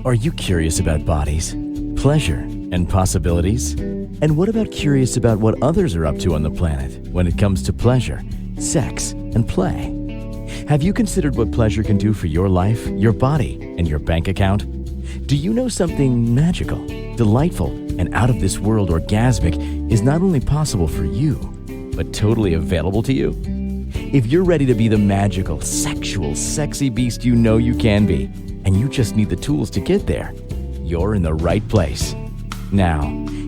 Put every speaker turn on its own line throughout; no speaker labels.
Are you curious about bodies, pleasure, and possibilities? And what about curious about what others are up to on the planet when it comes to pleasure, sex, and play? Have you considered what pleasure can do for your life, your body, and your bank account? Do you know something magical, delightful, and out of this world orgasmic is not only possible for you, but totally available to you? If you're ready to be the magical, sexual, sexy beast you know you can be, and you just need the tools to get there, you're in the right place. Now,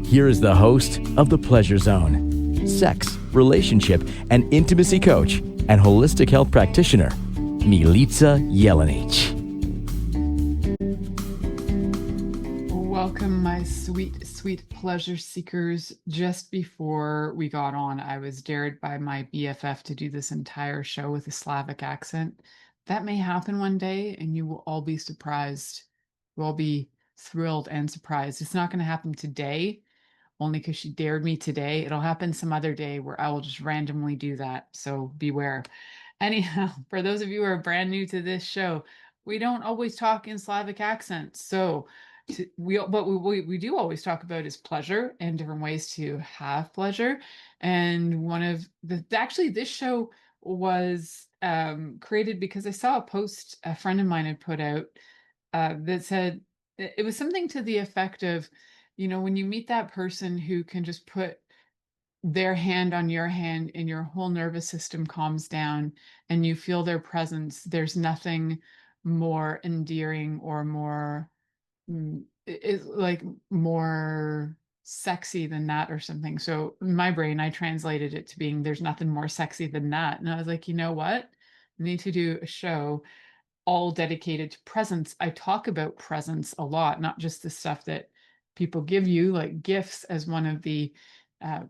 here is the host of The Pleasure Zone, sex, relationship, and intimacy coach and holistic health practitioner, Milica Jelenic.
Welcome, my sweet, sweet pleasure seekers. Just before we got on, I was dared by my BFF to do this entire show with a Slavic accent. That may happen one day, and you will all be surprised. You'll all be thrilled and surprised. It's not going to happen today, only because she dared me today. It'll happen some other day where I will just randomly do that, so beware. Anyhow, for those of you who are brand new to this show, we don't always talk in Slavic accents, so we do always talk about is pleasure and different ways to have pleasure. And one of actually this show was created because I saw a post a friend of mine had put out that said it was something to the effect of, when you meet that person who can just put their hand on your hand and your whole nervous system calms down and you feel their presence, there's nothing more endearing or more like more sexy than that or something. So in my brain, I translated it to being there's nothing more sexy than that. And I was like, you know what? I need to do a show all dedicated to presence. I talk about presence a lot, not just the stuff that people give you, like gifts as one of the uh,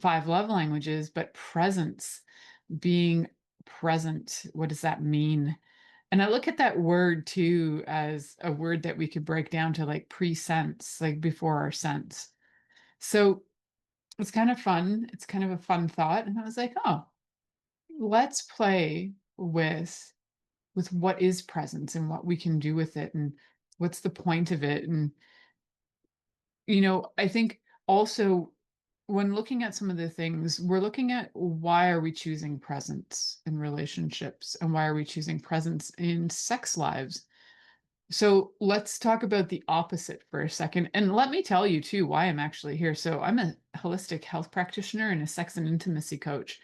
5 love languages, but presence, being present. What does that mean? And I look at that word too as a word that we could break down to like pre-sense, like before our sense. So it's kind of fun. It's kind of a fun thought. And I was like, oh, let's play with what is presence and what we can do with it and what's the point of it. And, I think also when looking at some of the things, we're looking at why are we choosing presence in relationships and why are we choosing presence in sex lives? So let's talk about the opposite for a second. And let me tell you too why I'm actually here. So I'm a holistic health practitioner and a sex and intimacy coach.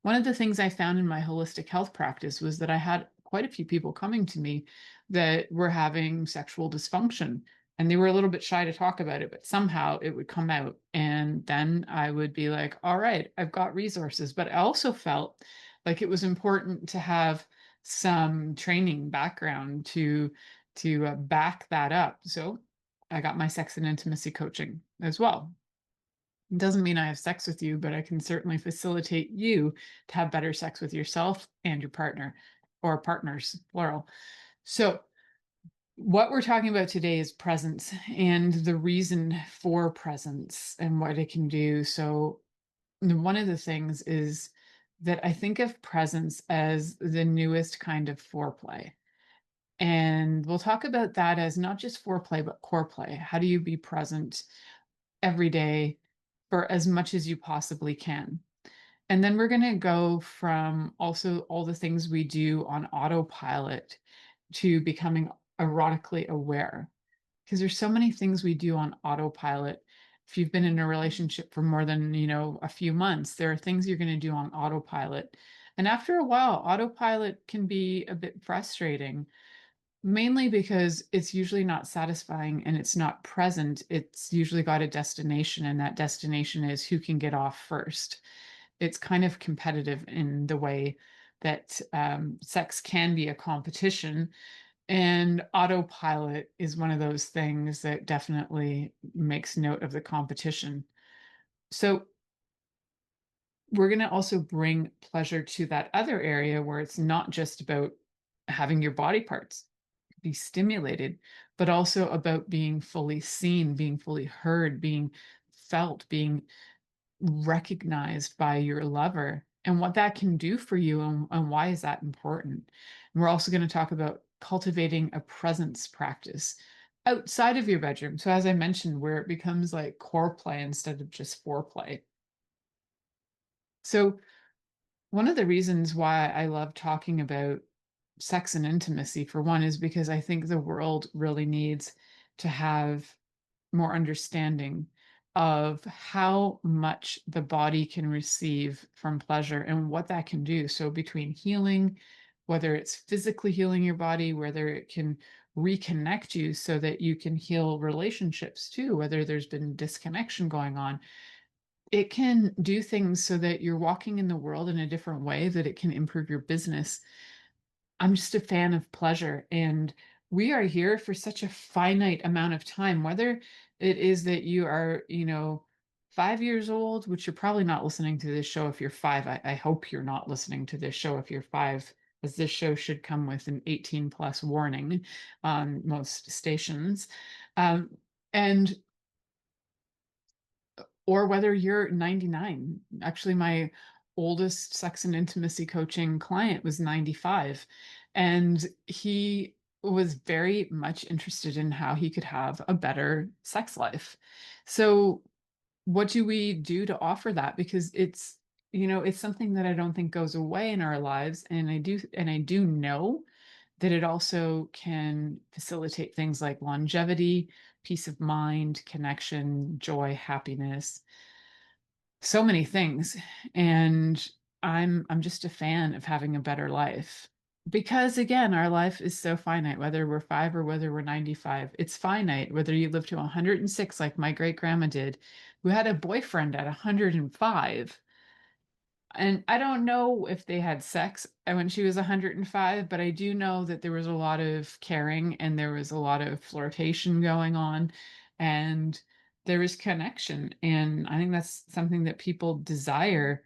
One of the things I found in my holistic health practice was that I had quite a few people coming to me that were having sexual dysfunction. And they were a little bit shy to talk about it, but somehow it would come out. And then I would be like, all right, I've got resources. But I also felt like it was important to have some training background to back that up. So I got my sex and intimacy coaching as well. It doesn't mean I have sex with you, but I can certainly facilitate you to have better sex with yourself and your partner, or partners, plural. So what we're talking about today is presence and the reason for presence and what it can do. So one of the things is that I think of presence as the newest kind of foreplay. And we'll talk about that as not just foreplay, but core play. How do you be present every day for as much as you possibly can? And then we're going to go from also all the things we do on autopilot to becoming erotically aware. Because there's so many things we do on autopilot. If you've been in a relationship for more than, a few months, there are things you're going to do on autopilot. And after a while, autopilot can be a bit frustrating. Mainly because it's usually not satisfying and it's not present. It's usually got a destination, and that destination is who can get off first. It's kind of competitive in the way that sex can be a competition. And autopilot is one of those things that definitely makes note of the competition. So we're going to also bring pleasure to that other area where it's not just about having your body parts be stimulated, but also about being fully seen, being fully heard, being felt, being recognized by your lover, and what that can do for you, and why is that important. And we're also going to talk about cultivating a presence practice. outside of your bedroom. So as I mentioned, where it becomes like core play instead of just foreplay. So one of the reasons why I love talking about sex and intimacy, for one, is because I think the world really needs to have more understanding of how much the body can receive from pleasure and what that can do. So, between healing, whether it's physically healing your body, whether it can reconnect you so that you can heal relationships too, whether there's been disconnection going on, it can do things so that you're walking in the world in a different way, that it can improve your business. I'm just a fan of pleasure, and we are here for such a finite amount of time, whether it is that you are, 5 years old, which you're probably not listening to this show if you're five. I hope you're not listening to this show if you're five, as this show should come with an 18 plus warning on most stations. And or whether you're 99. Actually, my oldest sex and intimacy coaching client was 95, and he was very much interested in how he could have a better sex life. So, what do we do to offer that? Because it's something that I don't think goes away in our lives, and I do know that it also can facilitate things like longevity, peace of mind, connection, joy, happiness, so many things. And I'm just a fan of having a better life. Because again, our life is so finite, whether we're five or whether we're 95. It's finite, whether you live to 106, like my great grandma did, who had a boyfriend at 105. And I don't know if they had sex when she was 105, but I do know that there was a lot of caring and there was a lot of flirtation going on, and there was connection. And I think that's something that people desire.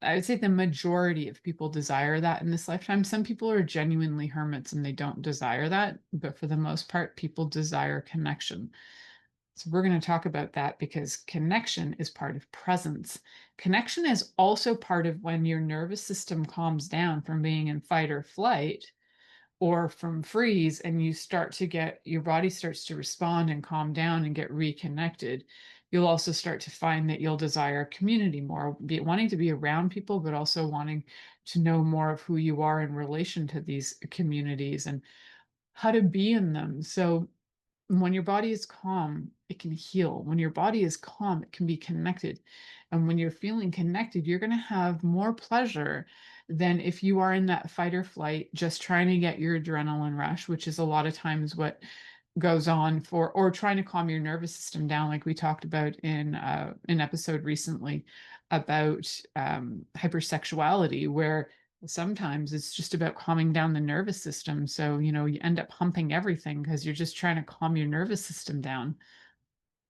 I would say the majority of people desire that in this lifetime. Some people are genuinely hermits and they don't desire that, but for the most part, people desire connection. So we're going to talk about that because connection is part of presence. Connection is also part of when your nervous system calms down from being in fight or flight or from freeze, and you start to get your body starts to respond and calm down and get reconnected. You'll also start to find that you'll desire community more, be wanting to be around people, but also wanting to know more of who you are in relation to these communities and how to be in them. So when your body is calm, it can heal. When your body is calm, it can be connected. And when you're feeling connected, you're going to have more pleasure than if you are in that fight or flight, just trying to get your adrenaline rush, which is a lot of times what goes on for, or trying to calm your nervous system down, like we talked about in an episode recently about hypersexuality, where sometimes it's just about calming down the nervous system. So, you end up humping everything because you're just trying to calm your nervous system down.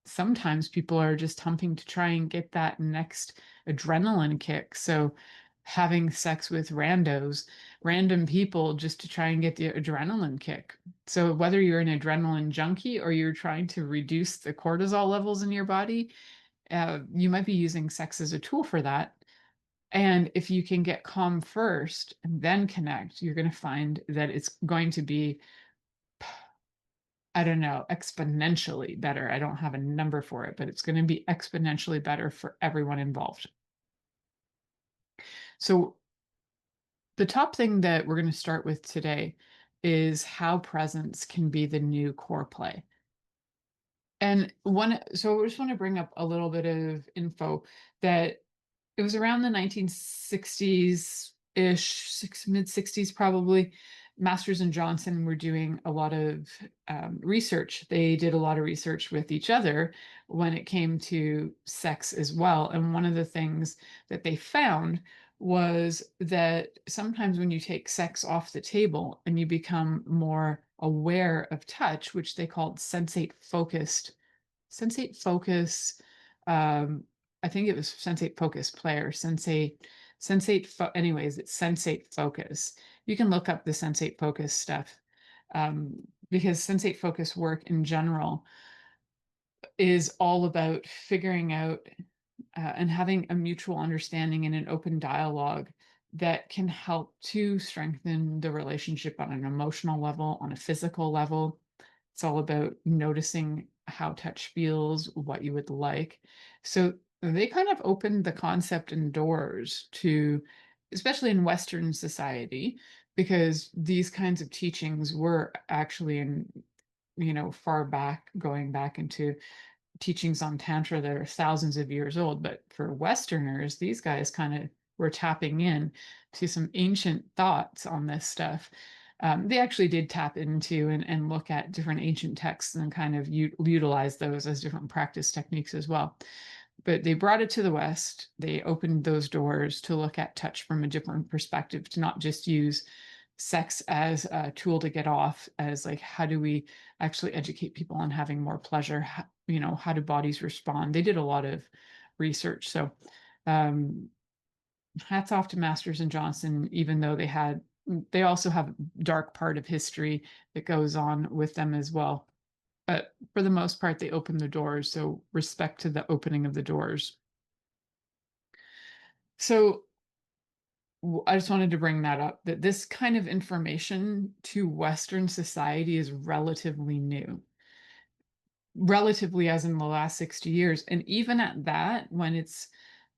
Sometimes people are just humping to try and get that next adrenaline kick. So, having sex with random people just to try and get the adrenaline kick. So, whether you're an adrenaline junkie or you're trying to reduce the cortisol levels in your body, you might be using sex as a tool for that. And if you can get calm first and then connect, you're going to find that it's going to be, I don't know, exponentially better. I don't have a number for it, but it's going to be exponentially better for everyone involved. So, the top thing that we're going to start with today is how presence can be the new core play. So I just want to bring up a little bit of info that it was around the 1960s-ish, mid 60s probably. Masters and Johnson were doing a lot of research. They did a lot of research with each other when it came to sex as well. And one of the things that they found was that sometimes when you take sex off the table and you become more aware of touch, which they called sensate focus. Um, I think it was sensate focus play or anyways, it's sensate focus. You can look up the sensate focus stuff, because sensate focus work in general is all about figuring out and having a mutual understanding and an open dialogue that can help to strengthen the relationship on an emotional level, on a physical level. It's all about noticing how touch feels, what you would like. So they kind of opened the concept and doors to, especially in Western society, because these kinds of teachings were actually in, far back, going back into teachings on Tantra that are thousands of years old. But for Westerners, these guys kind of were tapping in to some ancient thoughts on this stuff. They actually did tap into and look at different ancient texts and kind of utilize those as different practice techniques as well. But they brought it to the West. They opened those doors to look at touch from a different perspective, to not just use sex as a tool to get off, as like, how do we actually educate people on having more pleasure? How do bodies respond? They did a lot of research. So um, hats off to Masters and Johnson, even though they also have a dark part of history that goes on with them as well. But for the most part, they open the doors. So respect to the opening of the doors. So I just wanted to bring that up, that this kind of information to Western society is relatively new, relatively as in the last 60 years. And even at that, when it's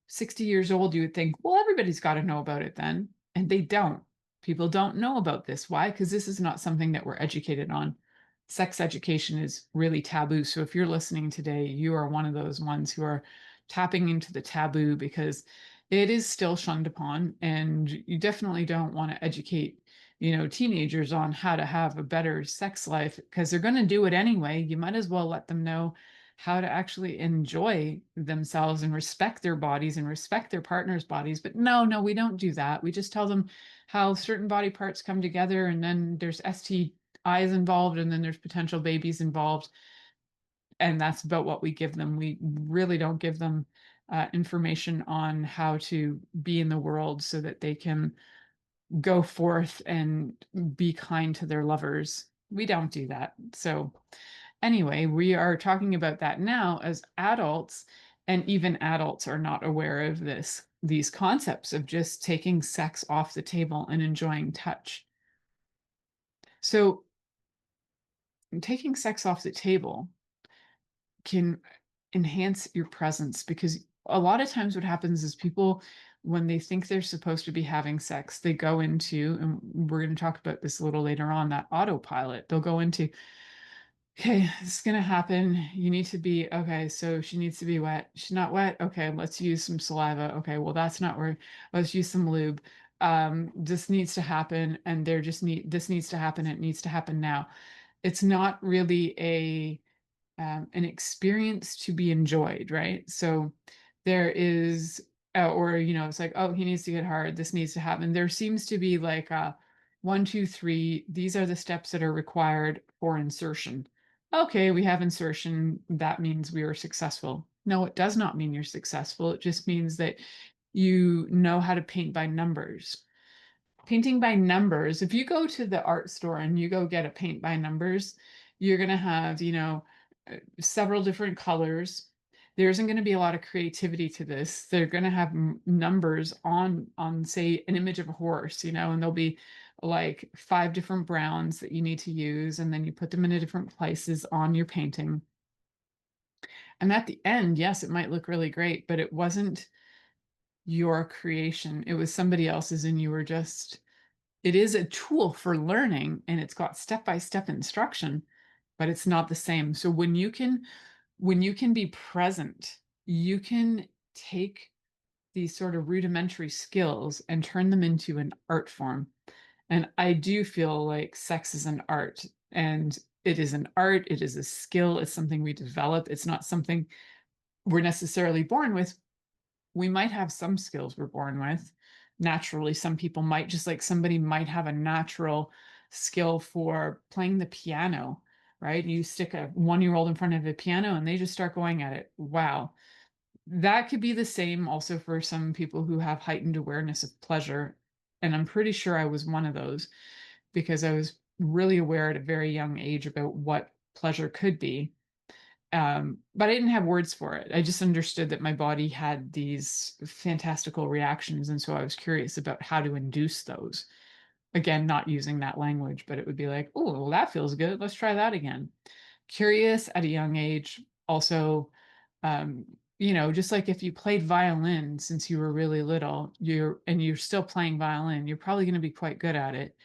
60 years old, you would think, well, everybody's got to know about it then. And they don't. People don't know about this. Why? Because this is not something that we're educated on. Sex education is really taboo. So if you're listening today, you are one of those ones who are tapping into the taboo, because it is still shunned upon. And you definitely don't want to educate, teenagers on how to have a better sex life, because they're going to do it anyway. You might as well let them know how to actually enjoy themselves and respect their bodies and respect their partner's bodies. But no, we don't do that. We just tell them how certain body parts come together, and then there's STIs involved, and then there's potential babies involved. And that's about what we give them. We really don't give them information on how to be in the world so that they can go forth and be kind to their lovers. We don't do that. So anyway, we are talking about that now as adults, and even adults are not aware of these concepts of just taking sex off the table and enjoying touch. So taking sex off the table can enhance your presence, because a lot of times what happens is people, when they think they're supposed to be having sex, they go into, and we're going to talk about this a little later on, that autopilot. They'll go into, okay, this is going to happen. You need to be, okay, so she needs to be wet. She's not wet. Okay, let's use some saliva. Okay, well, that's not where, let's use some lube. This needs to happen. And this needs to happen. It needs to happen now. It's not really an experience to be enjoyed, right? So there is, or, it's like, oh, he needs to get hard. This needs to happen. There seems to be like a 1, 2, 3. These are the steps that are required for insertion. Okay, we have insertion. That means we are successful. No, it does not mean you're successful. It just means that you know how to paint by numbers. Painting by numbers, if you go to the art store and you go get a paint by numbers, you're going to have, several different colors. There isn't going to be a lot of creativity to this. They're going to have numbers on say an image of a horse, and there'll be like 5 different browns that you need to use, and then you put them in different places on your painting. And at the end, yes, it might look really great, but it wasn't your creation. It was somebody else's, and you were just, it is a tool for learning, and it's got step-by-step instruction, but it's not the same. So when you can be present, you can take these sort of rudimentary skills and turn them into an art form. And I do feel like sex is an art, and it is an art, it is a skill, it's something we develop. It's not something we're necessarily born with. We might have some skills we're born with naturally. Some people might, just like somebody might have a natural skill for playing the piano, right? You stick a 1-year-old in front of a piano and they just start going at it. Wow. That could be the same also for some people who have heightened awareness of pleasure. And I'm pretty sure I was one of those, because I was really aware at a very young age about what pleasure could be. But I didn't have words for it. I just understood that my body had these fantastical reactions. And so I was curious about how to induce those. Again, not using that language, but it would be like, oh, well, that feels good. Let's try that again. Curious at a young age. Also, um, just like if you played violin since you were really little, you're still playing violin, you're probably going to be quite good at it.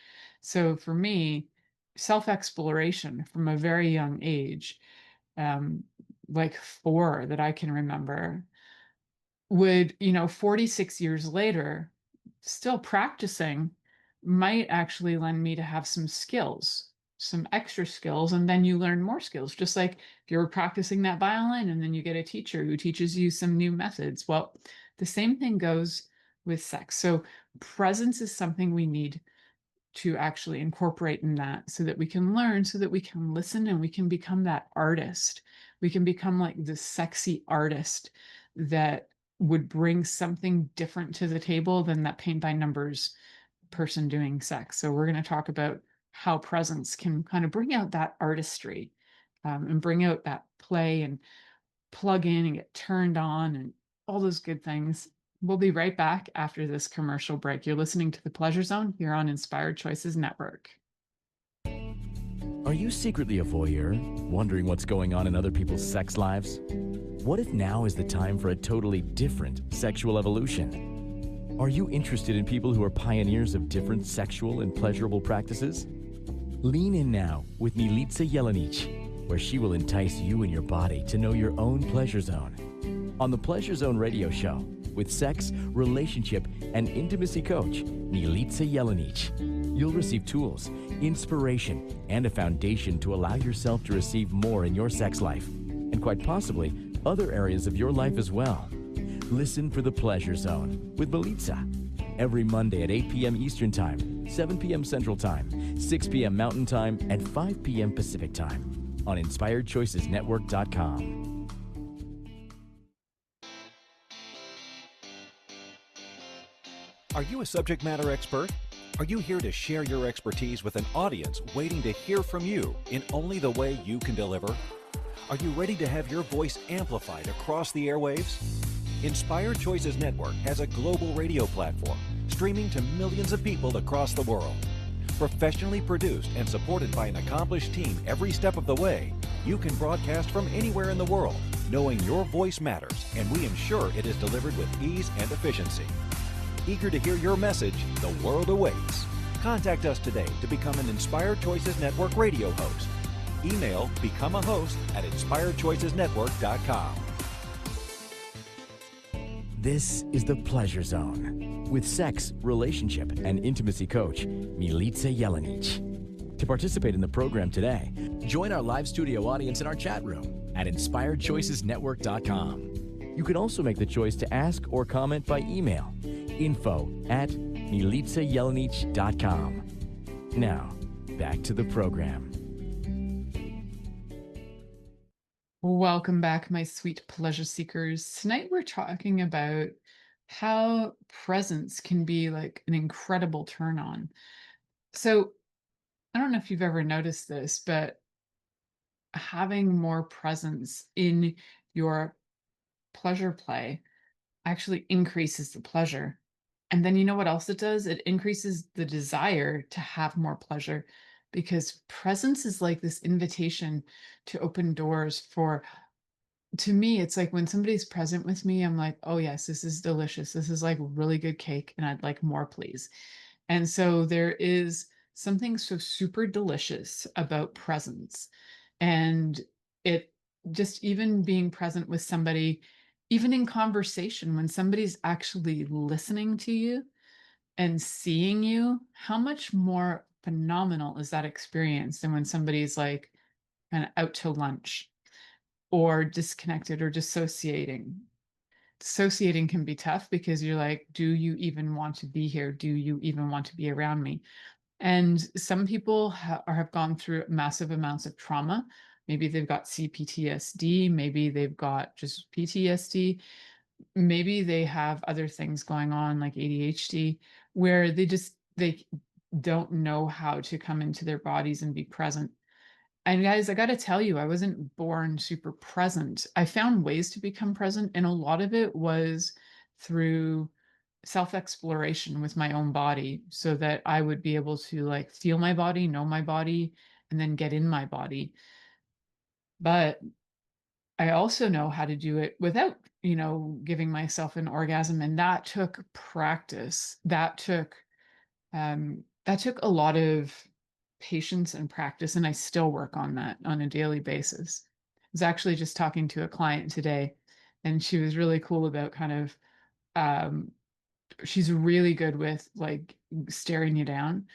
So for me, self-exploration from a very young age, um, like 4 that I can remember, would, 46 years later, still practicing might actually lend me to have some skills, some extra skills, and then you learn more skills. Just like if you're practicing that violin and then you get a teacher who teaches you some new methods. Well, the same thing goes with sex. So presence is something we need to actually incorporate in that so that we can learn, so that we can listen, and we can become that artist. We can become like the sexy artist that would bring something different to the table than that paint by numbers person doing sex. So we're going to talk about how presence can kind of bring out that artistry, and bring out that play and plug in and get turned on and all those good things. We'll be right back after this commercial break. You're listening to The Pleasure Zone here on Inspired Choices Network.
Are you secretly a voyeur, wondering what's going on in other people's sex lives? What if now is the time for a totally different sexual evolution? Are you interested in people who are pioneers of different sexual and pleasurable practices? Lean in now with Milica Jelenic, where she will entice you and your body to know your own pleasure zone. On the Pleasure Zone radio show, with sex, relationship, and intimacy coach, Milica Jelenic, you'll receive tools, inspiration, and a foundation to allow yourself to receive more in your sex life, and quite possibly other areas of your life as well. Listen for The Pleasure Zone with Milica every Monday at 8 p.m. Eastern Time, 7 p.m. Central Time, 6 p.m. Mountain Time, and 5 p.m. Pacific Time on InspiredChoicesNetwork.com.
Are you a subject matter expert? Are you here to share your expertise with an audience waiting to hear from you in only the way you can deliver? Are you ready to have your voice amplified across the airwaves? Inspired Choices Network has a global radio platform streaming to millions of people across the world. Professionally produced and supported by an accomplished team every step of the way, you can broadcast from anywhere in the world, knowing your voice matters, and we ensure it is delivered with ease and efficiency. Eager to hear your message, the world awaits. Contact us today to become an Inspired Choices Network radio host. Email becomeahost@inspiredchoicesnetwork.com.
This is The Pleasure Zone with sex, relationship, and intimacy coach, Milica Jelenic. To participate in the program today, join our live studio audience in our chat room at InspiredChoicesNetwork.com. You can also make the choice to ask or comment by email, info@milicajelenic.com. Now, back to the program.
Welcome back, my sweet pleasure seekers. Tonight we're talking about how presence can be like an incredible turn on. So I don't know if you've ever noticed this, but having more presence in your pleasure play actually increases the pleasure. And then you know what else it does? It increases the desire to have more pleasure, because presence is like this invitation to open doors for, to me, it's like when somebody's present with me, I'm like, oh yes, this is delicious. This is like really good cake, and I'd like more, please. And so there is something so super delicious about presence. And it just, even being present with somebody, even in conversation, when somebody's actually listening to you and seeing you, how much more phenomenal is that experience than when somebody's like kind of out to lunch or disconnected or dissociating. Dissociating can be tough because you're like, do you even want to be here? Do you even want to be around me? And some people have gone through massive amounts of trauma. Maybe they've got CPTSD, maybe they've got just PTSD, maybe they have other things going on like ADHD, where they don't know how to come into their bodies and be present. And guys, I got to tell you, I wasn't born super present. I found ways to become present, and a lot of it was through self-exploration with my own body so that I would be able to like feel my body, know my body, and then get in my body. But I also know how to do it without, giving myself an orgasm. And that took practice. That took a lot of patience and practice. And I still work on that on a daily basis. I was actually just talking to a client today, and she was really cool about kind of um, she's really good with like staring you down.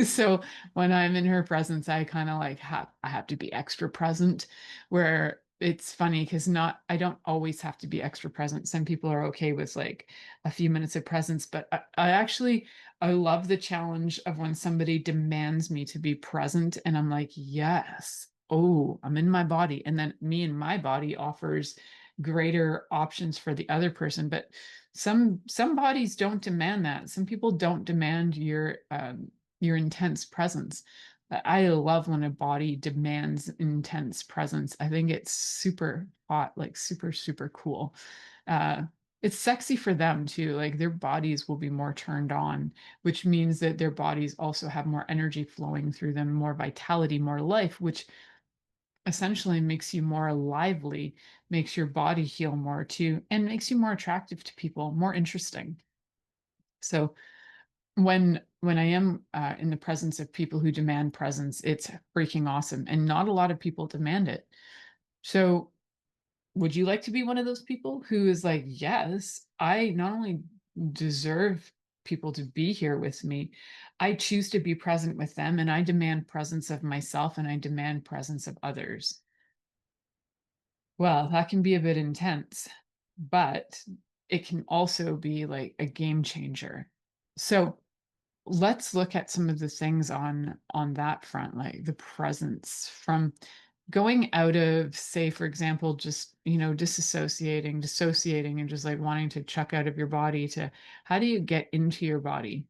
So when I'm in her presence, I kind of like I have to be extra present, where it's funny because not I don't always have to be extra present. Some people are okay with like a few minutes of presence, but I love the challenge of when somebody demands me to be present and I'm like, yes, oh, I'm in my body. And then me and my body offers greater options for the other person. But some bodies don't demand that. Some people don't demand your intense presence. But I love when a body demands intense presence. I think it's super hot, like super, super cool. Uh, it's sexy for them too. Like their bodies will be more turned on, which means that their bodies also have more energy flowing through them, more vitality, more life, which essentially makes you more lively, makes your body heal more too, and makes you more attractive to people, more interesting. So when I am in the presence of people who demand presence, it's freaking awesome, and not a lot of people demand it. So would you like to be one of those people who is like, yes, I not only deserve people to be here with me, I choose to be present with them, and I demand presence of myself, and I demand presence of others. Well, that can be a bit intense, but it can also be like a game changer. So let's look at some of the things on that front, like the presence from going out of, say, for example, just, dissociating and just like wanting to chuck out of your body to how do you get into your body?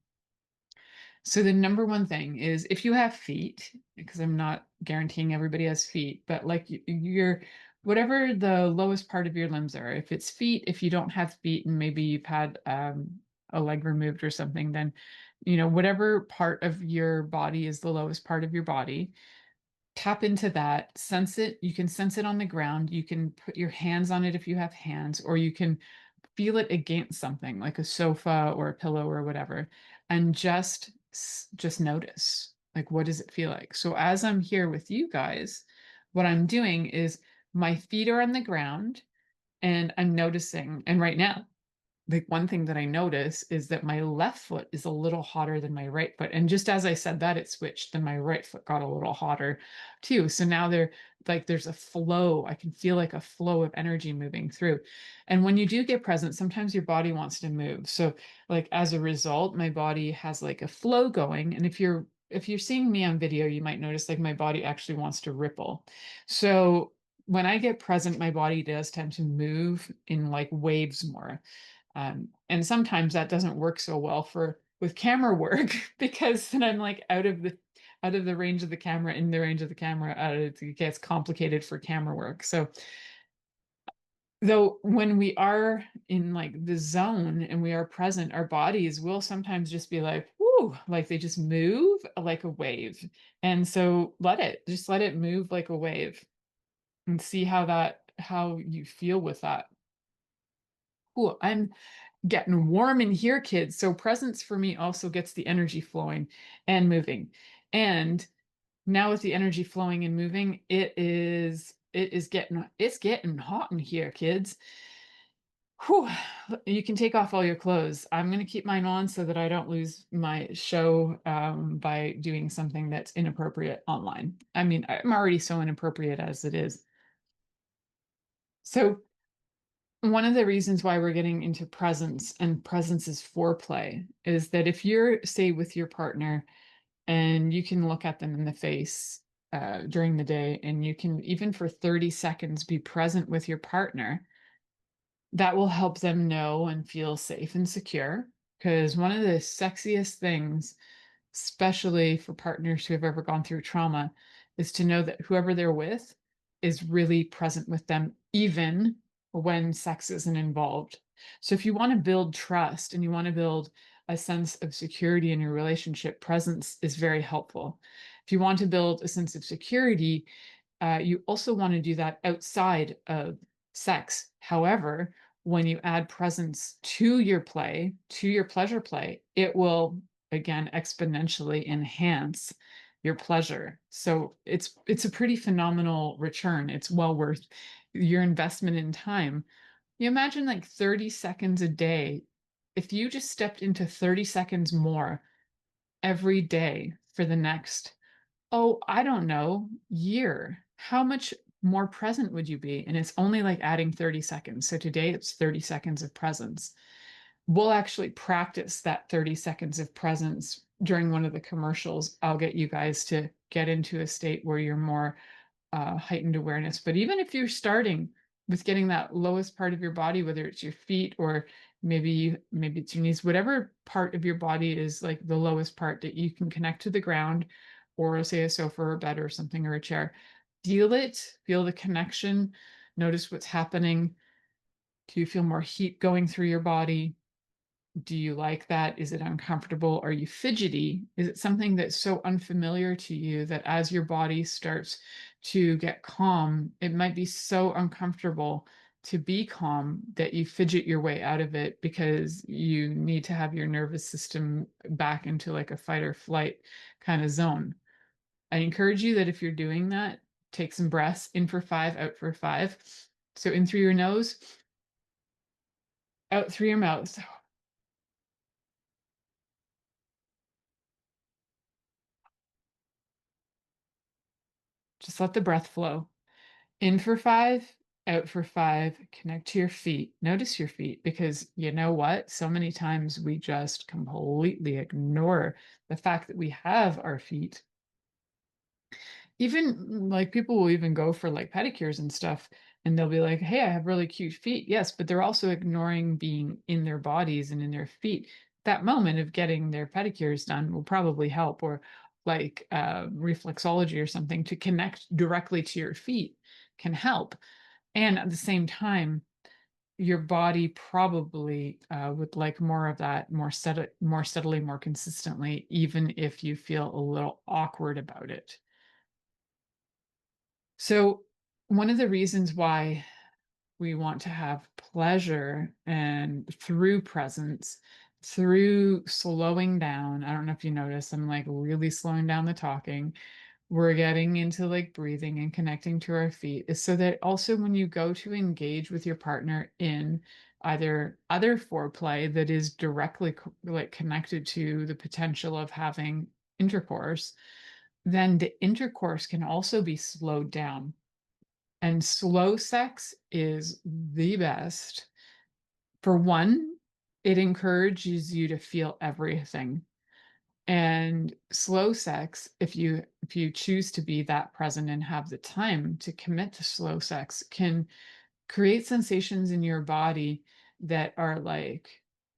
So the number one thing is if you have feet, because I'm not guaranteeing everybody has feet, but like you're whatever the lowest part of your limbs are, if it's feet, if you don't have feet and maybe you've had a leg removed or something, then whatever part of your body is the lowest part of your body, tap into that, sense it. You can sense it on the ground. You can put your hands on it if you have hands, or you can feel it against something like a sofa or a pillow or whatever, and just notice, like, what does it feel like? So as I'm here with you guys, what I'm doing is my feet are on the ground and I'm noticing. And right now, like one thing that I notice is that my left foot is a little hotter than my right foot. And just as I said that, it switched, then my right foot got a little hotter too. So now there's a flow. I can feel like a flow of energy moving through. And when you do get present, sometimes your body wants to move. So like as a result, my body has like a flow going. And if you're seeing me on video, you might notice like my body actually wants to ripple. So when I get present, my body does tend to move in like waves more. And sometimes that doesn't work so well with camera work because then I'm like out of the range of the camera, in the range of the camera, it gets complicated for camera work. So though when we are in like the zone and we are present, our bodies will sometimes just be like, whoo, like they just move like a wave. And so just let it move like a wave and see how you feel with that. Cool. I'm getting warm in here, kids. So presence for me also gets the energy flowing and moving. And now with the energy flowing and moving, it's getting hot in here, kids. Whew. You can take off all your clothes. I'm going to keep mine on so that I don't lose my show by doing something that's inappropriate online. I mean, I'm already so inappropriate as it is. So one of the reasons why we're getting into presence, and presence is foreplay, is that if you're, say, with your partner and you can look at them in the face during the day, and you can, even for 30 seconds, be present with your partner, that will help them know and feel safe and secure. Because one of the sexiest things, especially for partners who have ever gone through trauma, is to know that whoever they're with is really present with them, even when sex isn't involved. So if you want to build trust and you want to build a sense of security in your relationship, presence is very helpful. If you want to build a sense of security, you also want to do that outside of sex. However, when you add presence to your play, to your pleasure play, it will again exponentially enhance your pleasure. So it's a pretty phenomenal return. It's well worth your investment in time. You imagine like 30 seconds a day. If you just stepped into 30 seconds more every day for the next, oh, I don't know, year, how much more present would you be? And it's only like adding 30 seconds. So today it's 30 seconds of presence. We'll actually practice that 30 seconds of presence during one of the commercials. I'll get you guys to get into a state where you're more heightened awareness. But even if you're starting with getting that lowest part of your body, whether it's your feet or maybe it's your knees, whatever part of your body is like the lowest part that you can connect to the ground, or say a sofa or a bed or something or a chair, feel it, feel the connection, notice what's happening. Do you feel more heat going through your body? Do you like that? Is it uncomfortable? Are you fidgety? Is it something that's so unfamiliar to you that as your body starts to get calm, it might be so uncomfortable to be calm that you fidget your way out of it because you need to have your nervous system back into like a fight or flight kind of zone? I encourage you that if you're doing that, take some breaths, in for 5, out for 5. So in through your nose, out through your mouth. Just let the breath flow. In for 5, out for 5, connect to your feet. Notice your feet, because you know what? So many times we just completely ignore the fact that we have our feet. Even like people will even go for like pedicures and stuff, and they'll be like, hey, I have really cute feet. Yes, but they're also ignoring being in their bodies and in their feet. That moment of getting their pedicures done will probably help, or like reflexology or something to connect directly to your feet can help. And at the same time, your body probably would like more of that, more steadily, more consistently, even if you feel a little awkward about it. So one of the reasons why we want to have pleasure and through presence, through slowing down, I don't know if you notice, I'm like really slowing down the talking. We're getting into like breathing and connecting to our feet, is so that also when you go to engage with your partner in either other foreplay that is directly like connected to the potential of having intercourse, then the intercourse can also be slowed down. And slow sex is the best. For one, it encourages you to feel everything. And slow sex, if you choose to be that present and have the time to commit to slow sex, can create sensations in your body that are like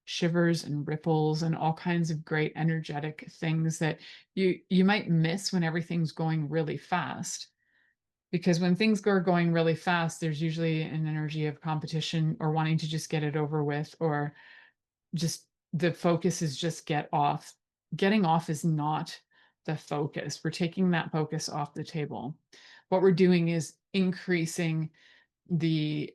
shivers and ripples and all kinds of great energetic things that you might miss when everything's going really fast. Because when things are going really fast, there's usually an energy of competition or wanting to just get it over with, or just the focus is just get off. Getting off is not the focus. We're taking that focus off the table. What we're doing is increasing the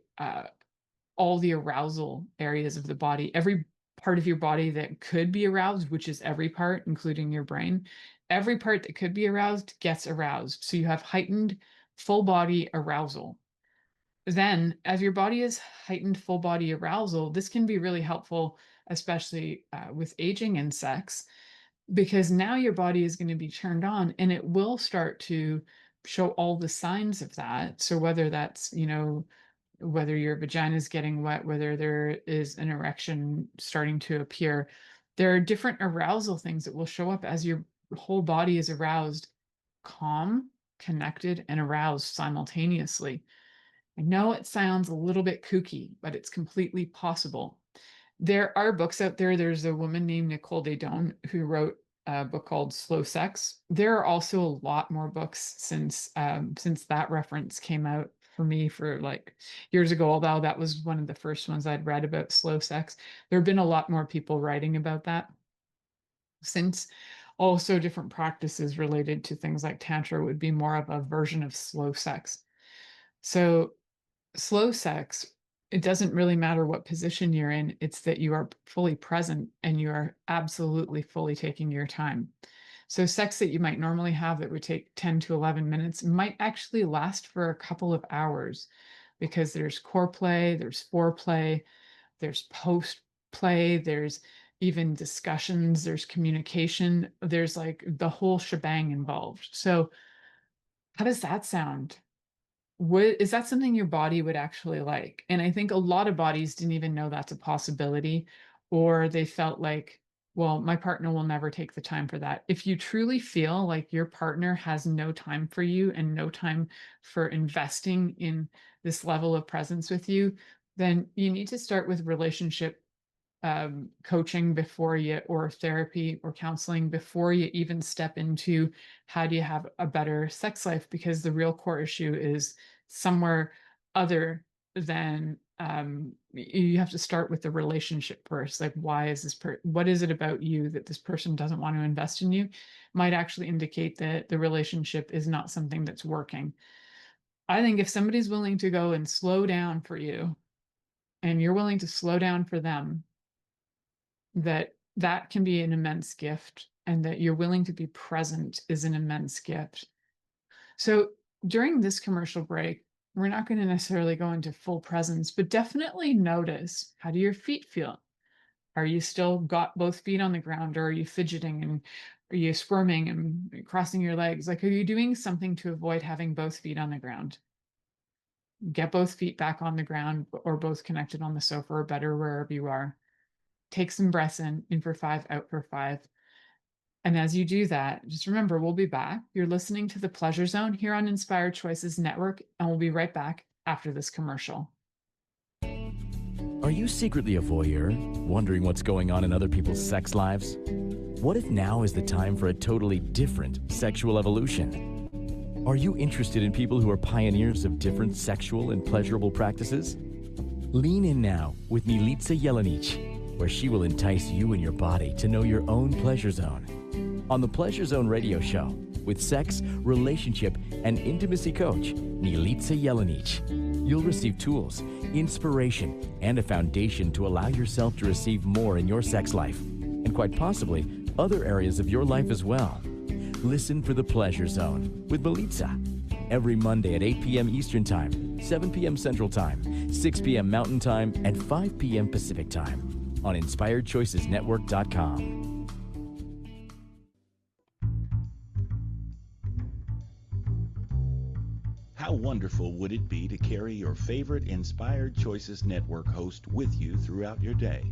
all the arousal areas of the body. Every part of your body that could be aroused, which is every part, including your brain, every part that could be aroused gets aroused. So you have heightened full body arousal. Then, as your body is heightened full body arousal, this can be really helpful, especially with aging and sex, because now your body is going to be turned on and it will start to show all the signs of that. So whether that's, whether your vagina is getting wet, whether there is an erection starting to appear, there are different arousal things that will show up as your whole body is aroused, calm, connected, and aroused simultaneously. I know it sounds a little bit kooky, but it's completely possible. There are books out there. There's a woman named Nicole Daedone who wrote a book called Slow Sex. There are also a lot more books since that reference came out for me for like years ago, although that was one of the first ones I'd read about slow sex. There have been a lot more people writing about that since. Also, different practices related to things like Tantra would be more of a version of slow sex. So, slow sex, it doesn't really matter what position you're in, it's that you are fully present and you are absolutely fully taking your time. So, sex that you might normally have that would take 10 to 11 minutes might actually last for a couple of hours because there's core play, there's foreplay, there's post play, there's even discussions, there's communication, there's like the whole shebang involved. So, how does that sound? Is that something your body would actually like? And I think a lot of bodies didn't even know that's a possibility, or they felt like, well, my partner will never take the time for that. If you truly feel like your partner has no time for you and no time for investing in this level of presence with you, then you need to start with relationship coaching before you, or therapy or counseling before you even step into how do you have a better sex life, because the real core issue is somewhere other than you have to start with the relationship first. Like, why is what is it about you that this person doesn't want to invest in you? Might actually indicate that the relationship is not something that's working. I think if somebody's willing to go and slow down for you and you're willing to slow down for them, that can be an immense gift, and that you're willing to be present is an immense gift. So during this commercial break, we're not going to necessarily go into full presence, but definitely notice, how do your feet feel? Are you still got both feet on the ground, or are you fidgeting, and are you squirming and crossing your legs? Like, are you doing something to avoid having both feet on the ground? Get both feet back on the ground, or both connected on the sofa, or better, wherever you are. Take some breaths in for 5, out for 5. And as you do that, just remember, we'll be back. You're listening to the Pleasure Zone here on Inspired Choices Network, and we'll be right back after this commercial.
Are you secretly a voyeur, wondering what's going on in other people's sex lives? What if now is the time for a totally different sexual evolution? Are you interested in people who are pioneers of different sexual and pleasurable practices? Lean in now with Milica Jelenic, where she will entice you and your body to know your own pleasure zone. On the Pleasure Zone radio show, with sex, relationship, and intimacy coach, Milica Jelenic, you'll receive tools, inspiration, and a foundation to allow yourself to receive more in your sex life, and quite possibly other areas of your life as well. Listen for the Pleasure Zone with Milica every Monday at 8 p.m. Eastern Time, 7 p.m. Central Time, 6 p.m. Mountain Time, and 5 p.m. Pacific Time on InspiredChoicesNetwork.com.
How wonderful would it be to carry your favorite Inspired Choices Network host with you throughout your day?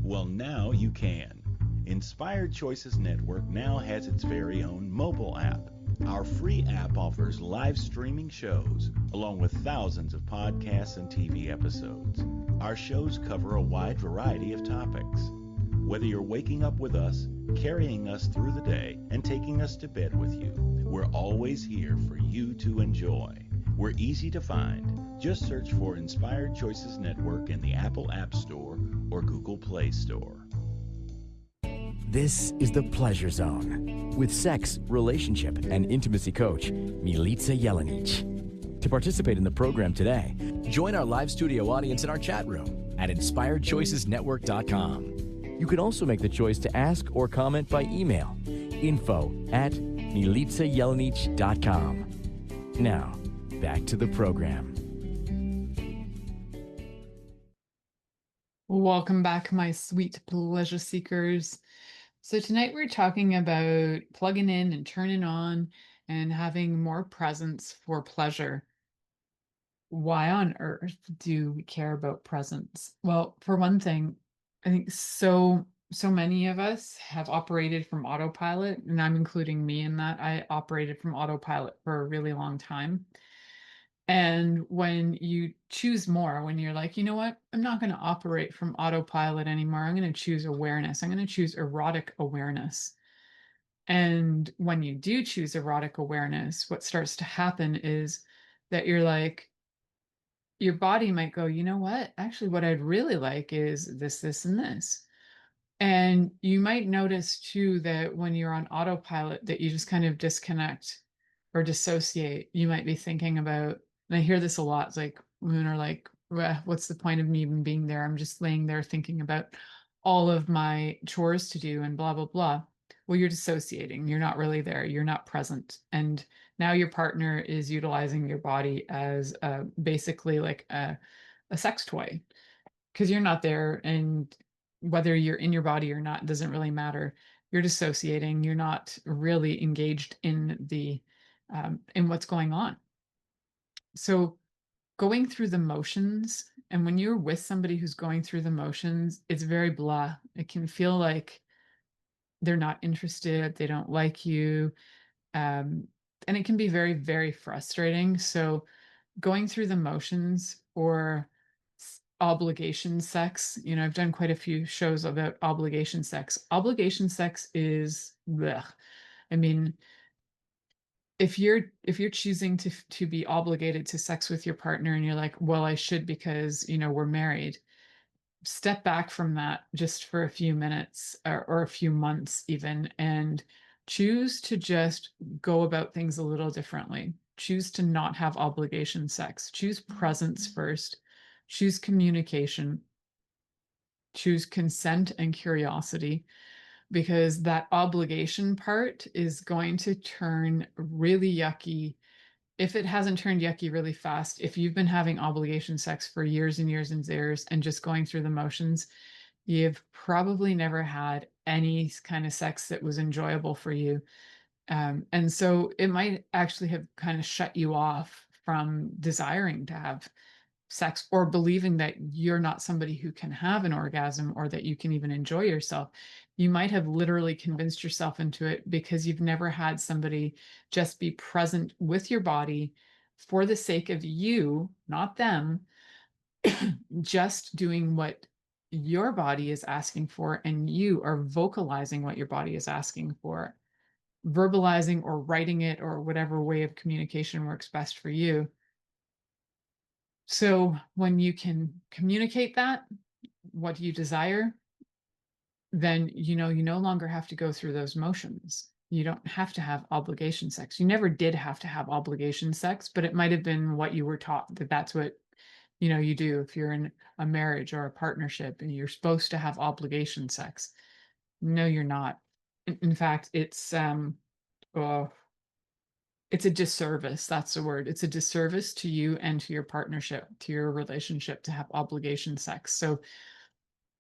Well, now you can. Inspired Choices Network now has its very own mobile app. Our free app offers live streaming shows, along with thousands of podcasts and TV episodes. Our shows cover a wide variety of topics. Whether you're waking up with us, carrying us through the day, and taking us to bed with you, we're always here for you to enjoy. We're easy to find. Just search for Inspired Choices Network in the Apple App Store or Google Play Store.
This is the Pleasure Zone with sex, relationship, and intimacy coach, Milica Jelenic. To participate in the program today, join our live studio audience in our chat room at InspiredChoicesNetwork.com. You can also make the choice to ask or comment by email, info@MilicaJelenic.com. Now, back to the program.
Welcome back, my sweet pleasure seekers. So tonight we're talking about plugging in and turning on and having more presence for pleasure. Why on earth do we care about presence? Well, for one thing, I think so many of us have operated from autopilot, and I'm including me in that. I operated from autopilot for a really long time. And when you choose more, when you're like, you know what, I'm not going to operate from autopilot anymore. I'm going to choose awareness. I'm going to choose erotic awareness. And when you do choose erotic awareness, what starts to happen is that you're like, your body might go, you know what? Actually, what I'd really like is this, and this. And you might notice too that when you're on autopilot, that you just kind of disconnect or dissociate. You might be thinking about, and I hear this a lot, it's like women are like, what's the point of me even being there? I'm just laying there thinking about all of my chores to do and blah, blah, blah. Well, you're dissociating. You're not really there. You're not present. And now your partner is utilizing your body as basically like a sex toy because you're not there. And whether you're in your body or not doesn't really matter. You're dissociating. You're not really engaged in the in what's going on. So going through the motions, and when you're with somebody who's going through the motions, it's very blah. It can feel like they're not interested, they don't like you, and it can be very, very frustrating. So going through the motions or obligation sex, I've done quite a few shows about obligation sex. Obligation sex is blech. I mean, if you're choosing to be obligated to sex with your partner and you're like, well, I should because we're married, step back from that just for a few minutes or a few months even, and choose to just go about things a little differently. Choose to not have obligation sex. Choose presence first. Choose communication. Choose consent and curiosity, because that obligation part is going to turn really yucky. If it hasn't turned yucky really fast, if you've been having obligation sex for years and years and years and just going through the motions, you've probably never had any kind of sex that was enjoyable for you. And so it might actually have kind of shut you off from desiring to have sex or believing that you're not somebody who can have an orgasm or that you can even enjoy yourself. You might have literally convinced yourself into it because you've never had somebody just be present with your body for the sake of you, not them, just doing what your body is asking for, and you are vocalizing what your body is asking for, verbalizing or writing it or whatever way of communication works best for you. So when you can communicate that, what you desire, then you no longer have to go through those motions. You don't have to have obligation sex. You never did have to have obligation sex, but it might have been what you were taught that that's what you do if you're in a marriage or a partnership and you're supposed to have obligation sex. No, you're not. In fact, oh, it's a disservice. That's the word. It's a disservice to you and to your partnership, to your relationship, to have obligation sex. So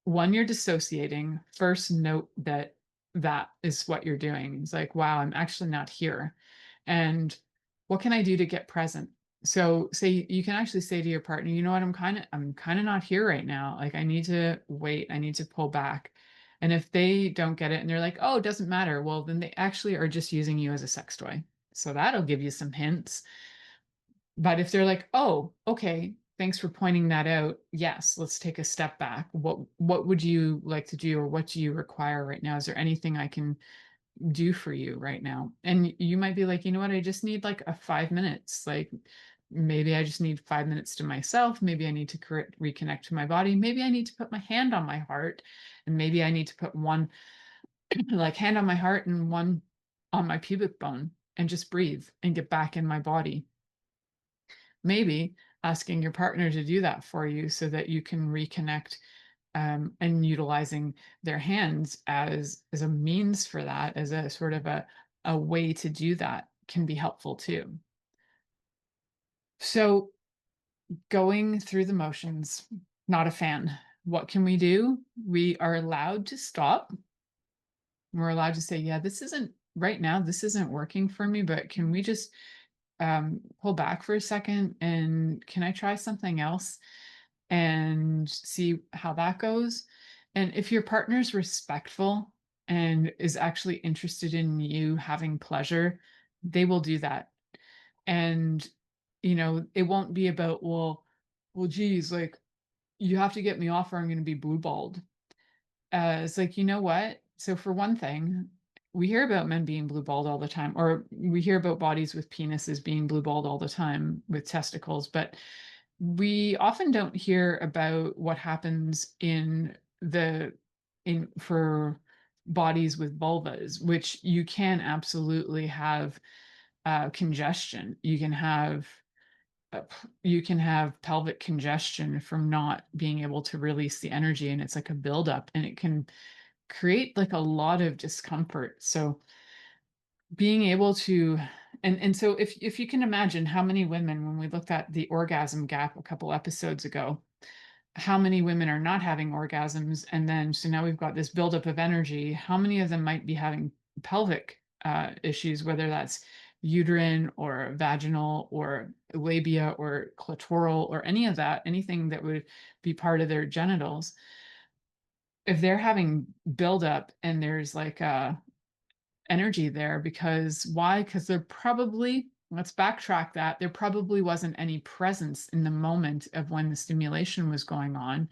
when you're dissociating, first note that that is what you're doing. It's like, wow, I'm actually not here. And what can I do to get present? So say you can actually say to your partner, you know what, I'm kind of not here right now. Like I need to wait, I need to pull back. And if they don't get it and they're like, oh, it doesn't matter, well, then they actually are just using you as a sex toy. So that'll give you some hints. But if they're like, oh, okay, thanks for pointing that out. Yes, let's take a step back. What would you like to do, or what do you require right now? Is there anything I can do for you right now? And you might be like, you know what, I just need like a 5 minutes. Like maybe I just need 5 minutes to myself. Maybe I need to reconnect to my body. Maybe I need to put my hand on my heart, and maybe I need to put one like hand on my heart and one on my pubic bone and just breathe and get back in my body. Maybe asking your partner to do that for you so that you can reconnect, and utilizing their hands as a means for that, as a sort of a way to do that, can be helpful too. So going through the motions, not a fan. What can we do? We are allowed to stop. We're allowed to say, yeah, this isn't right now, this isn't working for me, but can we just pull back for a second, and can I try something else and see how that goes? And if your partner's respectful and is actually interested in you having pleasure, they will do that. And it won't be about, geez, like you have to get me off or I'm going to be blue balled. It's like, you know what? So for one thing, we hear about men being blue balled all the time, or we hear about bodies with penises being blue balled all the time with testicles, but we often don't hear about what happens for bodies with vulvas, which you can absolutely have congestion. You can have pelvic congestion from not being able to release the energy, and it's like a buildup, and it can create like a lot of discomfort. So being able to, and so if you can imagine how many women, when we looked at the orgasm gap a couple episodes ago, how many women are not having orgasms, and then so now we've got this buildup of energy. How many of them might be having pelvic issues, whether that's uterine or vaginal or labia or clitoral or any of that, anything that would be part of their genitals? If they're having buildup and there's like a energy there, because why? Because there probably, let's backtrack that, there probably wasn't any presence in the moment of when the stimulation was going on,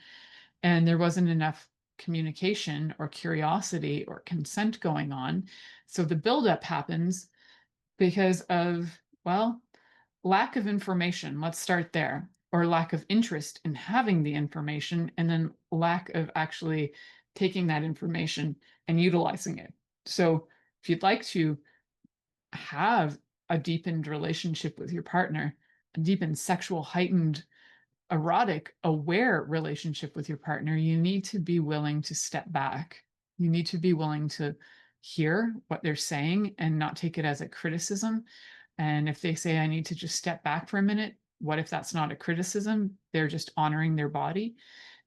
and there wasn't enough communication or curiosity or consent going on. So the buildup happens because of, well, lack of information. Let's start there, or lack of interest in having the information, and then lack of actually taking that information and utilizing it. So if you'd like to have a deepened relationship with your partner, a deepened sexual, heightened, erotic, aware relationship with your partner, you need to be willing to step back. You need to be willing to hear what they're saying and not take it as a criticism. And if they say, I need to just step back for a minute, what if that's not a criticism? They're just honoring their body.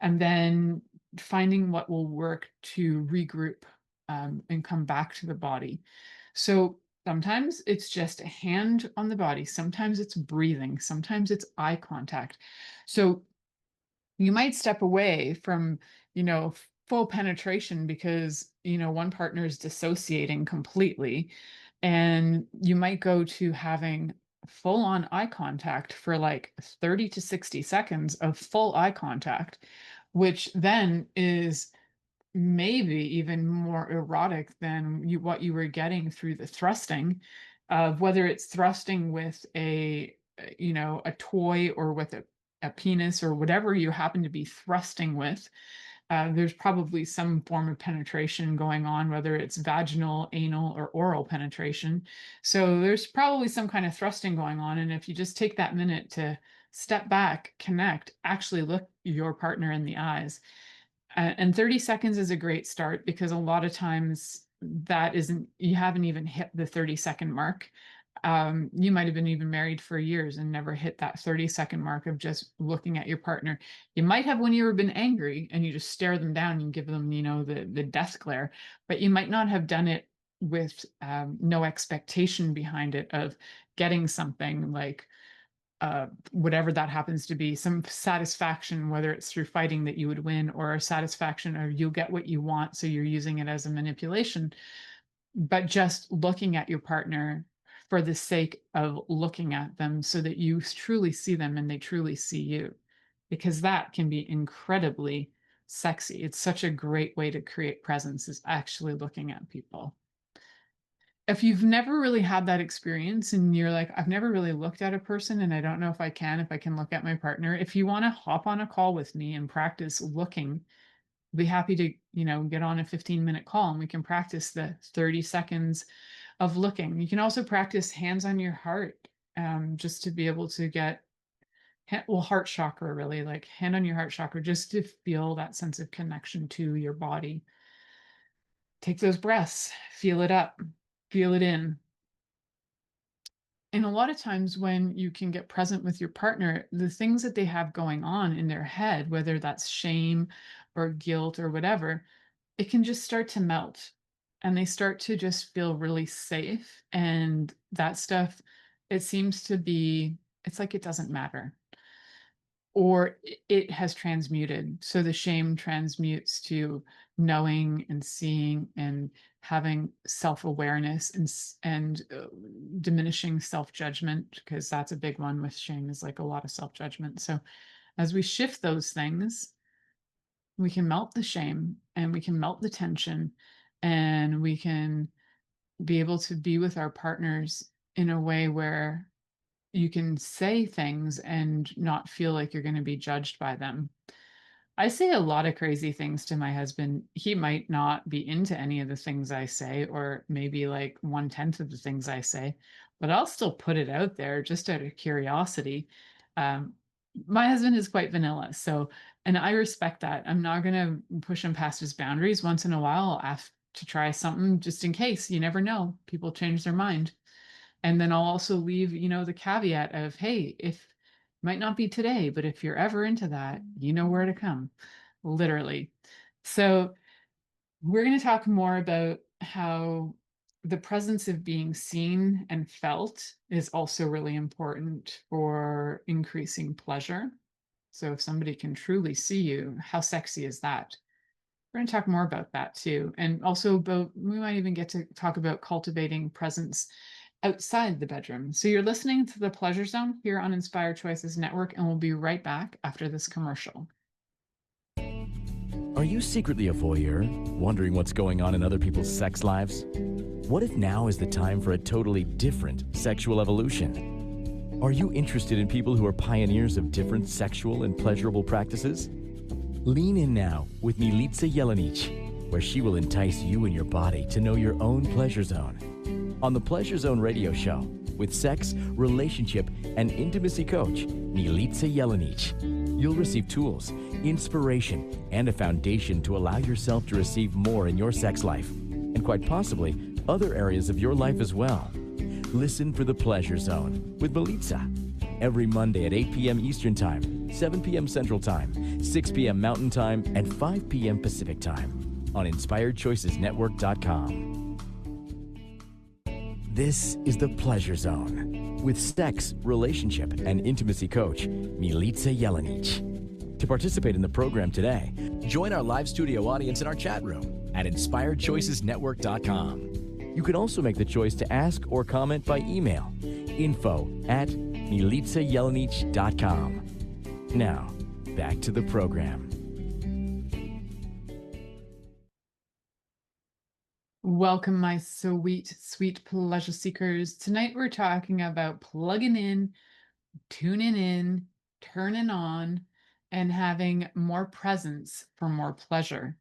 And then finding what will work to regroup and come back to the body. So sometimes it's just a hand on the body. Sometimes it's breathing. Sometimes it's eye contact. So you might step away from, full penetration because, one partner is dissociating completely. And you might go to having full on eye contact for like 30 to 60 seconds of full eye contact, which then is maybe even more erotic than what you were getting through the thrusting, of whether it's thrusting with a toy or with a penis or whatever you happen to be thrusting with. There's probably some form of penetration going on, whether it's vaginal, anal, or oral penetration. So there's probably some kind of thrusting going on. And if you just take that minute to step back, connect, actually look your partner in the eyes, and 30 seconds is a great start, because a lot of times you haven't even hit the 30-second mark. You might have been even married for years and never hit that 30-second mark of just looking at your partner. You might have when you've been angry and you just stare them down and give them, the death glare, but you might not have done it with no expectation behind it of getting something like whatever that happens to be, some satisfaction, whether it's through fighting that you would win, or a satisfaction or you'll get what you want, so you're using it as a manipulation. But just looking at your partner for the sake of looking at them, so that you truly see them and they truly see you, because that can be incredibly sexy. It's such a great way to create presence, is actually looking at people. If you've never really had that experience and you're like, I've never really looked at a person and I don't know if I can look at my partner, if you want to hop on a call with me and practice looking, I'll be happy to, get on a 15-minute call and we can practice the 30 seconds of looking. You can also practice hands on your heart, just to be able to get, heart chakra, really, like hand on your heart chakra, just to feel that sense of connection to your body. Take those breaths, feel it up, feel it in. And a lot of times when you can get present with your partner, the things that they have going on in their head, whether that's shame or guilt or whatever, it can just start to melt, and they start to just feel really safe. And that stuff, it seems to be, it's like it doesn't matter, or it has transmuted. So the shame transmutes to knowing and seeing and having self-awareness, and diminishing self-judgment, because that's a big one with shame, is like a lot of self-judgment. So as we shift those things, we can melt the shame and we can melt the tension, and we can be able to be with our partners in a way where you can say things and not feel like you're going to be judged by them. I say a lot of crazy things to my husband. He might not be into any of the things I say, or maybe like 1/10 of the things I say, but I'll still put it out there just out of curiosity. Um, my husband is quite vanilla, so, and I respect that. I'm not going to push him past his boundaries. Once in a while, I'll ask to try something just in case. You never know. People change their mind. And then I'll also leave, the caveat of, hey, if might not be today, but if you're ever into that, you know where to come, literally. So we're going to talk more about how the presence of being seen and felt is also really important for increasing pleasure. So if somebody can truly see you, how sexy is that? We're going to talk more about that too. And also about, we might even get to talk about cultivating presence outside the bedroom. So you're listening to the Pleasure Zone here on Inspired Choices Network, and we'll be right back after this commercial.
Are you secretly a voyeur, wondering what's going on in other people's sex lives? What if now is the time for a totally different sexual evolution? Are you interested in people who are pioneers of different sexual and pleasurable practices? Lean in now with Milica Jelenic, where she will entice you and your body to know your own pleasure zone. On the Pleasure Zone radio show, with sex, relationship, and intimacy coach, Milica Jelenic, you'll receive tools, inspiration, and a foundation to allow yourself to receive more in your sex life, and quite possibly other areas of your life as well. Listen for the Pleasure Zone with Milica every Monday at 8 p.m. Eastern Time, 7 p.m. Central Time, 6 p.m. Mountain Time, and 5 p.m. Pacific Time on InspiredChoicesNetwork.com. This is the Pleasure Zone with sex, relationship, and intimacy coach, Milica Jelenic. To participate in the program today, join our live studio audience in our chat room at InspiredChoicesNetwork.com. You can also make the choice to ask or comment by email, info@MilicaJelenic.com. Now, back to the program.
Welcome, my sweet, sweet pleasure seekers. Tonight we're talking about plugging in, tuning in, turning on, and having more presence for more pleasure.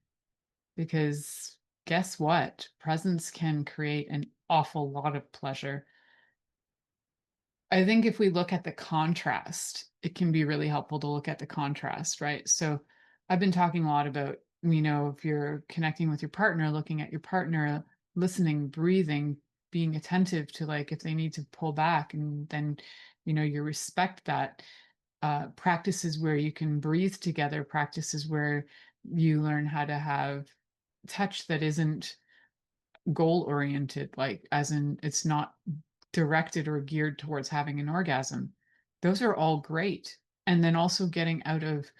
Because guess what? Presence can create an awful lot of pleasure. I think if we look at the contrast, it can be really helpful to look at the contrast, right? So I've been talking a lot about, if you're connecting with your partner, looking at your partner, listening, breathing, being attentive to like if they need to pull back, and then, you respect that. Practices where you can breathe together, practices where you learn how to have touch that isn't goal oriented, like as in it's not directed or geared towards having an orgasm. Those are all great. And then also getting out of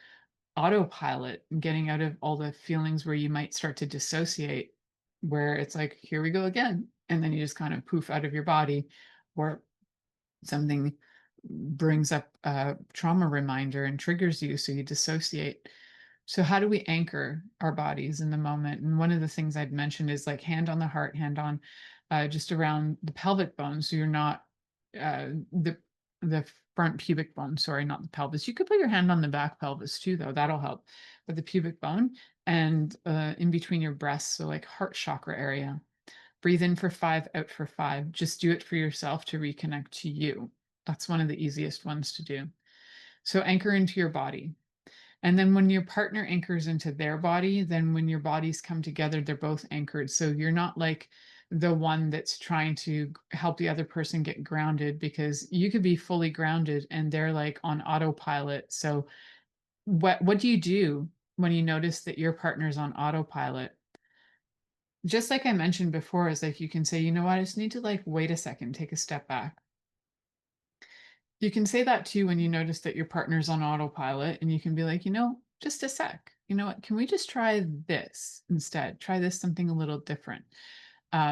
autopilot and getting out of all the feelings where you might start to dissociate, where it's like, here we go again. And then you just kind of poof out of your body, or something brings up a trauma reminder and triggers you, so you dissociate. So how do we anchor our bodies in the moment? And one of the things I'd mentioned is like hand on the heart, hand on just around the pelvic bone. So you're not the front pubic bone, sorry, not the pelvis. You could put your hand on the back pelvis too, though. That'll help. But the pubic bone and in between your breasts, so like heart chakra area. Breathe in for 5, out for 5. Just do it for yourself to reconnect to you. That's one of the easiest ones to do. So anchor into your body. And then when your partner anchors into their body, then when your bodies come together, they're both anchored. So you're not like the one that's trying to help the other person get grounded, because you could be fully grounded and they're like on autopilot. So what do you do when you notice that your partner's on autopilot? Just like I mentioned before, is like you can say, you know what, I just need to like wait a second, take a step back. You can say that too when you notice that your partner's on autopilot, and you can be like, just a sec. You know what? Can we just try this instead? Try this something a little different.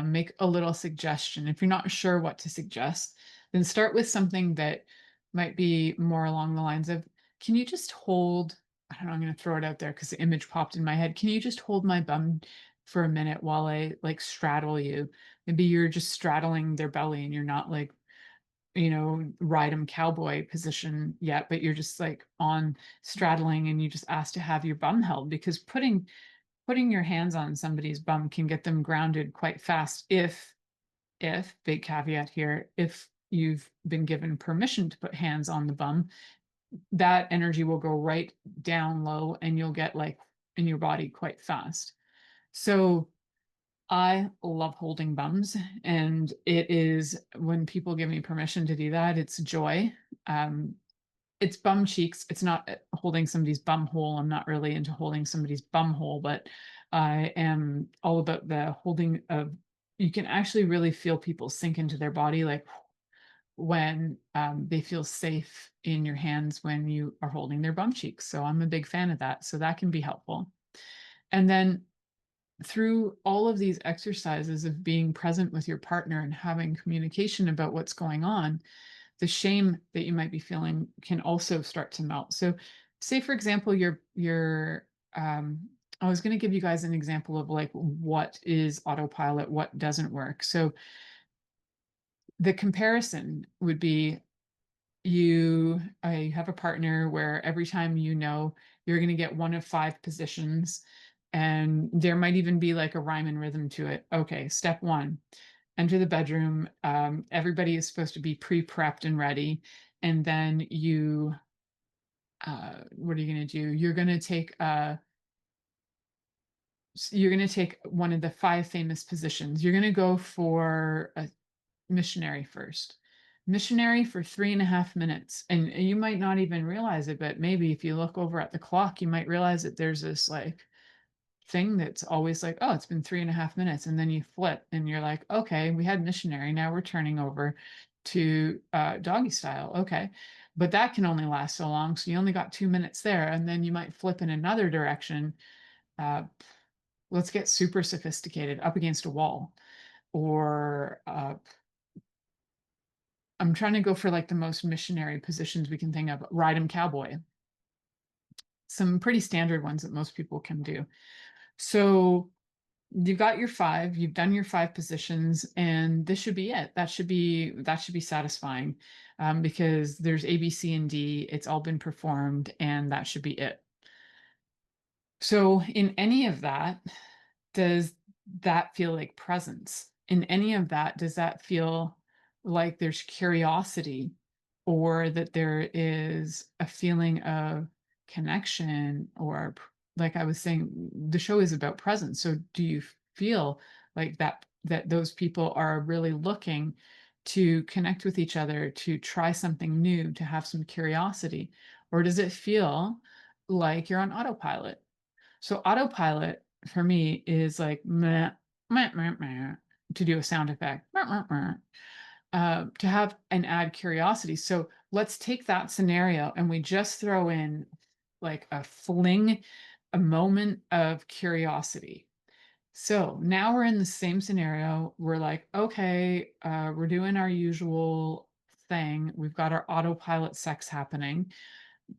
Make a little suggestion. If you're not sure what to suggest, then start with something that might be more along the lines of, can you just hold, I don't know, I'm going to throw it out there because the image popped in my head. Can you just hold my bum for a minute while I like straddle you? Maybe you're just straddling their belly and you're not like ride 'em cowboy position yet, but you're just like on straddling and you just ask to have your bum held, because putting your hands on somebody's bum can get them grounded quite fast if big caveat here, if you've been given permission to put hands on the bum, that energy will go right down low and you'll get like in your body quite fast. So I love holding bums, and it is, when people give me permission to do that, it's joy. It's bum cheeks. It's not holding somebody's bum hole. I'm not really into holding somebody's bum hole, but I am all about the holding of, you can actually really feel people sink into their body, like when they feel safe in your hands when you are holding their bum cheeks. So I'm a big fan of that. So that can be helpful. And then through all of these exercises of being present with your partner and having communication about what's going on, the shame that you might be feeling can also start to melt. So say, for example, I was going to give you guys an example of like what is autopilot, what doesn't work. So the comparison would be, you have a partner where every time you're going to get one of 5 positions, and there might even be like a rhyme and rhythm to it. Okay, step 1, enter the bedroom. Everybody is supposed to be pre-prepped and ready. And then what are you going to do? You're going to take one of the 5 famous positions. You're going to go for a missionary first. Missionary for 3.5 minutes. And you might not even realize it, but maybe if you look over at the clock, you might realize that there's this like thing that's always like, oh, it's been 3.5 minutes. And then you flip and you're like, okay, we had missionary. Now we're turning over to doggy style. Okay. But that can only last so long. So you only got 2 minutes there. And then you might flip in another direction. Let's get super sophisticated, up against a wall. Or I'm trying to go for like the most missionary positions we can think of. Ride 'em cowboy. Some pretty standard ones that most people can do. So you've got your 5, you've done your 5 positions, and this should be it. That should be satisfying, because there's A, B, C, and D. It's all been performed, and that should be it. So in any of that, does that feel like presence? In any of that, does that feel like there's curiosity, or that there is a feeling of connection? Or like I was saying, the show is about presence. So do you feel like that those people are really looking to connect with each other, to try something new, to have some curiosity? Or does it feel like you're on autopilot? So autopilot for me is like meh, meh, meh, meh, to do a sound effect, meh, meh, meh, to have and add curiosity. So let's take that scenario and we just throw in like a moment of curiosity. So now we're in the same scenario. We're like, okay, we're doing our usual thing. We've got our autopilot sex happening.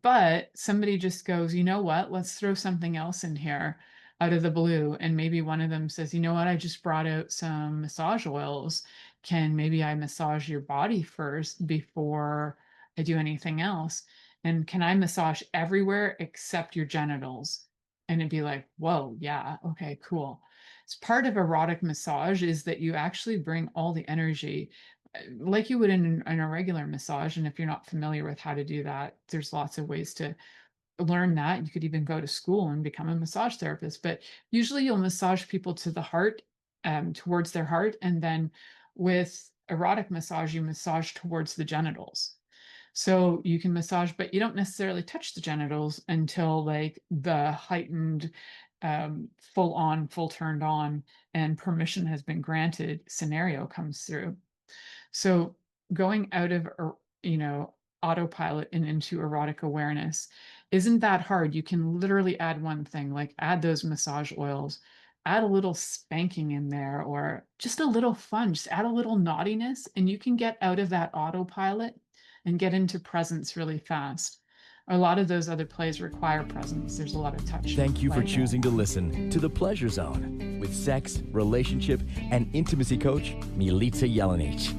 But somebody just goes, you know what, let's throw something else in here out of the blue. And maybe one of them says, you know what, I just brought out some massage oils. Maybe I massage your body first before I do anything else? And can I massage everywhere except your genitals? And it'd be like, whoa, yeah, okay, cool. It's part of erotic massage is that you actually bring all the energy like you would in a regular massage. And if you're not familiar with how to do that, there's lots of ways to learn that. You could even go to school and become a massage therapist, but usually you'll massage people to the heart, towards their heart. And then with erotic massage, you massage towards the genitals. So you can massage, but you don't necessarily touch the genitals until like the heightened, full on, full turned on, and permission has been granted scenario comes through. So going out of, autopilot and into erotic awareness isn't that hard. You can literally add one thing, like add those massage oils, add a little spanking in there, or just a little fun, just add a little naughtiness, and you can get out of that autopilot and get into presence really fast. A lot of those other plays require presence. There's a lot of touch.
Thank you for choosing to listen to The Pleasure Zone with sex, relationship, and intimacy coach, Milica Jelenic.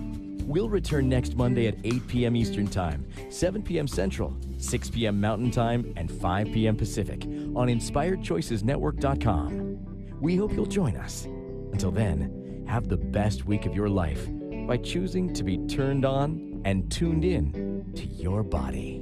We'll return next Monday at 8 p.m. Eastern Time, 7 p.m. Central, 6 p.m. Mountain Time, and 5 p.m. Pacific on InspiredChoicesNetwork.com. We hope you'll join us. Until then, have the best week of your life by choosing to be turned on and tuned in to your body.